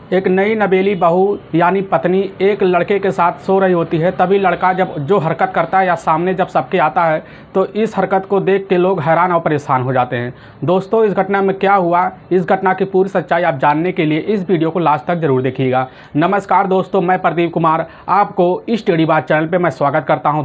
एक नई नवेली बहू यानी पत्नी एक लड़के के साथ सो रही होती है। तभी लड़का जब जो हरकत करता है या सामने जब सबके आता है तो इस हरकत को देख के लोग हैरान और परेशान हो जाते हैं। दोस्तों, इस घटना में क्या हुआ, इस घटना की पूरी सच्चाई आप जानने के लिए इस वीडियो को लास्ट तक जरूर देखिएगा। नमस्कार दोस्तों, मैं प्रदीप कुमार आपको इस टेढ़ी बात चैनल पर मैं स्वागत करता हूँ।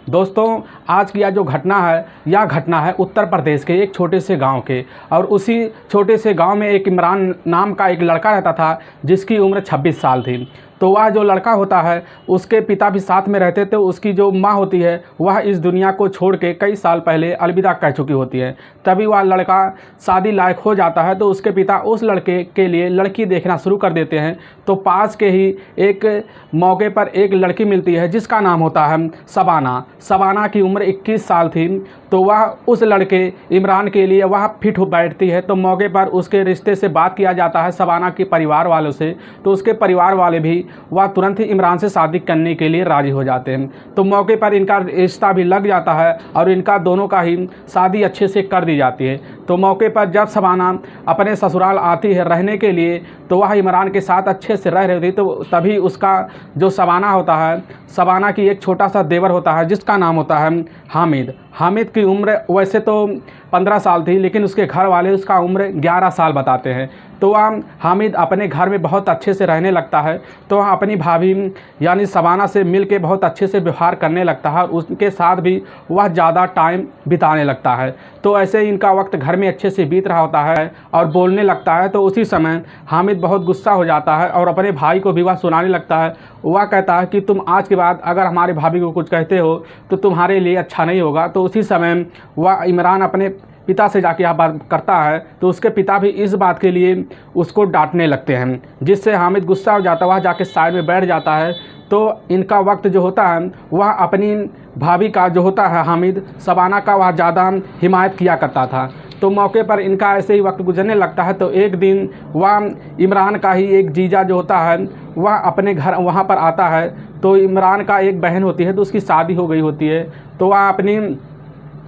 दोस्तों आज की यह जो घटना है, यह घटना है उत्तर प्रदेश के एक छोटे से गाँव के। और उसी छोटे से गाँव में एक इमरान नाम का एक लड़का रहता था जिसकी उम्र 26 साल थी। तो वह जो लड़का होता है उसके पिता भी साथ में रहते थे। उसकी जो माँ होती है वह इस दुनिया को छोड़ के कई साल पहले अलविदा कह चुकी होती है। तभी वह लड़का शादी लायक हो जाता है तो उसके पिता उस लड़के के लिए लड़की देखना शुरू कर देते हैं। तो पास के ही एक मौके पर एक लड़की मिलती है जिसका नाम होता है शबाना की उम्र 21 साल थी। तो वह उस लड़के इमरान के लिए वह फिट हो बैठती है। तो मौके पर उसके रिश्ते से बात किया जाता है शबाना के परिवार वालों से। तो उसके परिवार वाले भी वह तुरंत ही इमरान से शादी करने के लिए राज़ी हो जाते हैं। तो मौके पर इनका रिश्ता भी लग जाता है और इनका दोनों का ही शादी अच्छे से कर दी जाती है। तो मौके पर जब शबाना अपने ससुराल आती है रहने के लिए तो वह इमरान के साथ अच्छे से रह रही थी। तो तभी उसका जो शबाना की एक छोटा सा देवर होता है जिसका नाम होता है हामिद की उम्र वैसे तो 15 साल थी, लेकिन उसके घर वाले उसका उम्र 11 साल बताते हैं। तो वह हामिद अपने घर में बहुत अच्छे से रहने लगता है। तो वह अपनी भाभी यानी शबाना से मिल के बहुत अच्छे से व्यवहार करने लगता है और उसके साथ भी वह ज़्यादा टाइम बिताने लगता है। तो ऐसे ही इनका वक्त घर में अच्छे से बीत रहा होता है और बोलने लगता है। तो उसी समय हामिद बहुत गुस्सा हो जाता है और अपने भाई को भी वह सुनाने लगता है। वह कहता है कि तुम आज के बाद अगर हमारे भाभी को कुछ कहते हो तो तुम्हारे लिए अच्छा नहीं होगा। तो उसी समय वह इमरान अपने पिता से जाके यह बात करता है। तो उसके पिता भी इस बात के लिए उसको डांटने लगते हैं, जिससे हामिद गुस्सा हो जाता है। वह जाके साइड में बैठ जाता है। तो इनका वक्त जो होता है वह अपनी भाभी का जो होता है हामिद शबाना का वह ज़्यादा हिमायत किया करता था। तो मौके पर इनका ऐसे ही वक्त गुजरने लगता है। तो एक दिन वह इमरान का ही एक जीजा जो होता है वह अपने घर वहाँ पर आता है। तो इमरान का एक बहन होती है तो उसकी शादी हो गई होती है। तो वह अपनी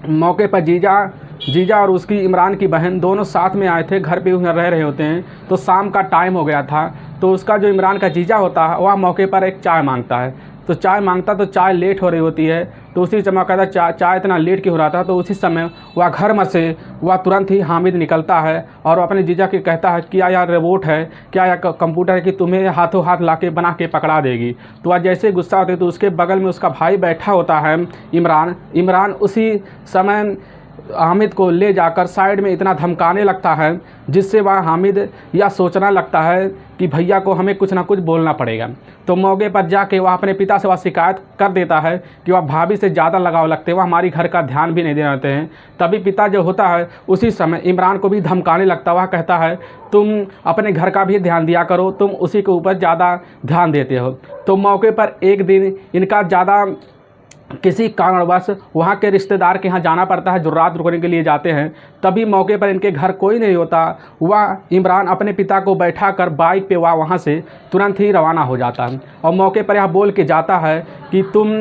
मौके पर जीजा और उसकी इमरान की बहन दोनों साथ में आए थे, घर पे रह रहे होते हैं। तो शाम का टाइम हो गया था। तो उसका जो इमरान का जीजा होता है वह मौके पर एक चाय मांगता है। तो चाय लेट हो रही होती है। तो उसी समय कहता चाय इतना लेट क्यों हो रहा था। तो उसी समय वह घर में से वह तुरंत ही हामिद निकलता है और अपने जीजा के कहता है क्या यार रोबोट है, क्या यार कंप्यूटर है कि तुम्हें हाथों हाथ लाके बना के पकड़ा देगी। तो वह जैसे गुस्सा होते तो उसके बगल में उसका भाई बैठा होता है इमरान उसी समय हामिद को ले जाकर साइड में इतना धमकाने लगता है जिससे वह हामिद यह सोचना लगता है कि भैया को हमें कुछ ना कुछ बोलना पड़ेगा। तो मौके पर जाके वह अपने पिता से वह शिकायत कर देता है कि वह भाभी से ज़्यादा लगाव लगते हैं, वह हमारी घर का ध्यान भी नहीं देते हैं। तभी पिता जो होता है उसी समय इमरान को भी धमकाने लगता है। वह कहता है तुम अपने घर का भी ध्यान दिया करो, तुम उसी के ऊपर ज़्यादा ध्यान देते हो। तो मौके पर एक दिन इनका ज़्यादा किसी कारणवश वहाँ के रिश्तेदार के यहाँ जाना पड़ता है जो रात रुकने के लिए जाते हैं। तभी मौके पर इनके घर कोई नहीं होता। वह इमरान अपने पिता को बैठा कर बाइक पे वहाँ से तुरंत ही रवाना हो जाता है और मौके पर यह बोल के जाता है कि तुम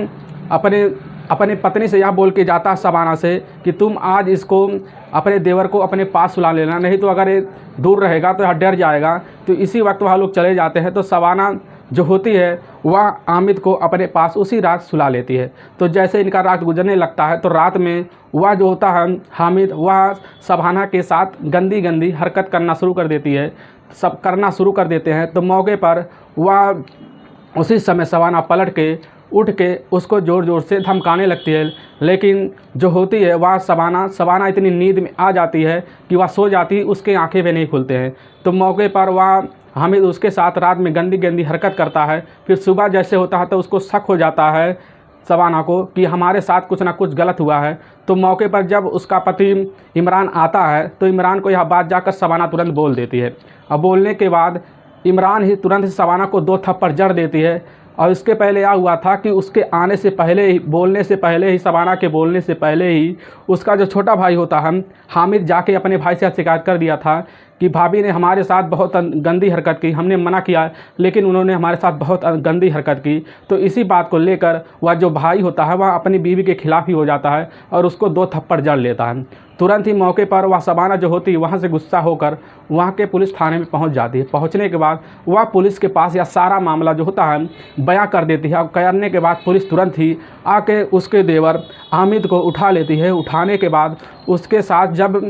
अपने पत्नी से यह बोल के जाता है शबाना से कि तुम आज इसको अपने देवर को अपने पास सुला लेना, नहीं तो अगर ये दूर रहेगा तो यह डर जाएगा। तो इसी वक्त वह लोग चले जाते हैं। तो शबाना जो होती है वह हामिद को अपने पास उसी रात सुला लेती है। तो जैसे इनका रात गुजरने लगता है तो रात में वह जो होता है हामिद वह शबाना के साथ गंदी हरकत करना शुरू कर देते हैं। तो मौके पर वह उसी समय शबाना उठ के उसको ज़ोर ज़ोर से धमकाने लगती है। लेकिन जो होती है वह शबाना इतनी नींद में आ जाती है कि वह सो जाती है, उसके आंखें भी नहीं खुलते हैं। तो मौके पर वह हामिद उसके साथ रात में गंदी हरकत करता है। फिर सुबह जैसे होता है तो उसको शक हो जाता है शबाना को कि हमारे साथ कुछ ना कुछ गलत हुआ है। तो मौके पर जब उसका पति इमरान आता है तो इमरान को यह बात जाकर शबाना तुरंत बोल देती है। और बोलने के बाद इमरान ही तुरंत शबाना को 2 थप्पड़ जड़ देती है। और इसके पहले यह हुआ था कि उसके आने से पहले ही शबाना के बोलने से पहले ही उसका जो छोटा भाई होता है हामिद जाके अपने भाई से शिकायत कर दिया था कि भाभी ने हमारे साथ बहुत गंदी हरकत की, हमने मना किया लेकिन उन्होंने हमारे साथ बहुत गंदी हरकत की। तो इसी बात को लेकर वह जो भाई होता है वह अपनी बीवी के खिलाफ ही हो जाता है और उसको 2 थप्पड़ जड़ लेता है। तुरंत ही मौके पर वह शबाना जो होती है वहाँ से गुस्सा होकर वहाँ के पुलिस थाने में पहुँच जाती है। पहुँचने के बाद वह पुलिस के पास यह सारा मामला जो होता है बयां कर देती है और करने के बाद पुलिस तुरंत ही आके उसके देवर हामिद को उठा लेती है। उठाने के बाद उसके साथ जब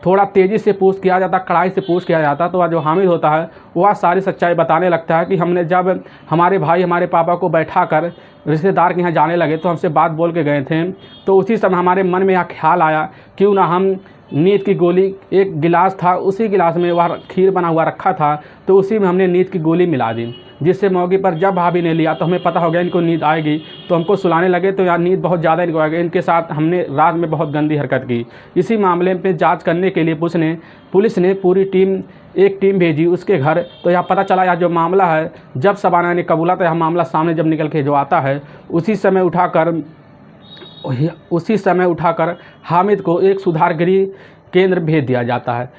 थोड़ा तेज़ी से पूछ किया जाता, कड़ाई से पूछ किया जाता, तो वह जो हामिद होता है वह सारी सच्चाई बताने लगता है कि हमने जब हमारे भाई हमारे पापा को बैठा कर रिश्तेदार के यहाँ जाने लगे तो हमसे बात बोल के गए थे। तो उसी समय हमारे मन में यह ख्याल आया क्यों ना हम नींद की गोली, एक गिलास था उसी गिलास में वह खीर बना हुआ रखा था, तो उसी में हमने नींद की गोली मिला दी, जिससे मौके पर जब भाभी ने लिया तो हमें पता हो गया इनको नींद आएगी, तो हमको सुलाने लगे तो यार नींद बहुत ज़्यादा इनको आ गई। इनके साथ हमने रात में बहुत गंदी हरकत की। इसी मामले में जांच करने के लिए पुलिस ने पूरी एक टीम भेजी उसके घर। तो यह पता चला यह जो मामला है, जब शबाना ने कबूला तो यह मामला सामने जब निकल के जो आता है उसी समय उठाकर हामिद को एक सुधार गृह केंद्र भेज दिया जाता है।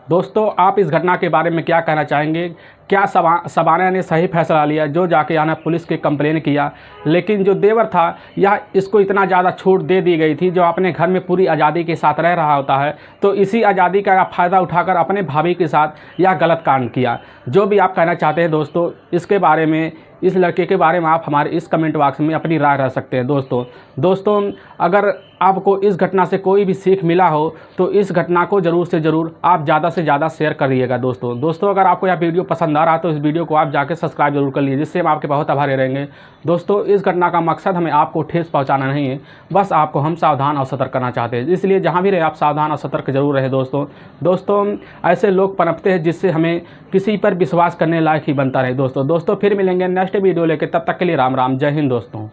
दोस्तों, आप इस घटना के बारे में क्या कहना चाहेंगे? क्या शबाना ने सही फैसला लिया जो जाके आना पुलिस के कंप्लेन किया, लेकिन जो देवर था यह इसको इतना ज़्यादा छूट दे दी गई थी, जो अपने घर में पूरी आज़ादी के साथ रह रहा होता है, तो इसी आज़ादी का फ़ायदा उठाकर अपने भाभी के साथ यह गलत कांड किया। जो भी आप कहना चाहते हैं दोस्तों इसके बारे में, इस लड़के के बारे में आप हमारे इस कमेंट बॉक्स में अपनी राय रख सकते हैं। दोस्तों अगर आपको इस घटना से कोई भी सीख मिला हो तो इस घटना को ज़रूर से ज़रूर आप ज़्यादा से ज़्यादा शेयर करिएगा। दोस्तों अगर आपको यह वीडियो पसंद आ रहा है तो इस वीडियो को आप जाके सब्सक्राइब जरूर कर लीजिए, जिससे हम आपके बहुत आभारी रहेंगे। दोस्तों इस घटना का मकसद हमें आपको ठेस पहुंचाना नहीं है, बस आपको हम सावधान और सतर्क करना चाहते हैं, इसलिए जहां भी रहे आप सावधान और सतर्क जरूर रहे। दोस्तों ऐसे लोग पनपते हैं जिससे हमें किसी पर विश्वास करने लायक ही बनता रहे। दोस्तों फिर मिलेंगे नेक्स्ट वीडियो लेकर, तब तक के लिए राम राम, जय हिंद दोस्तों।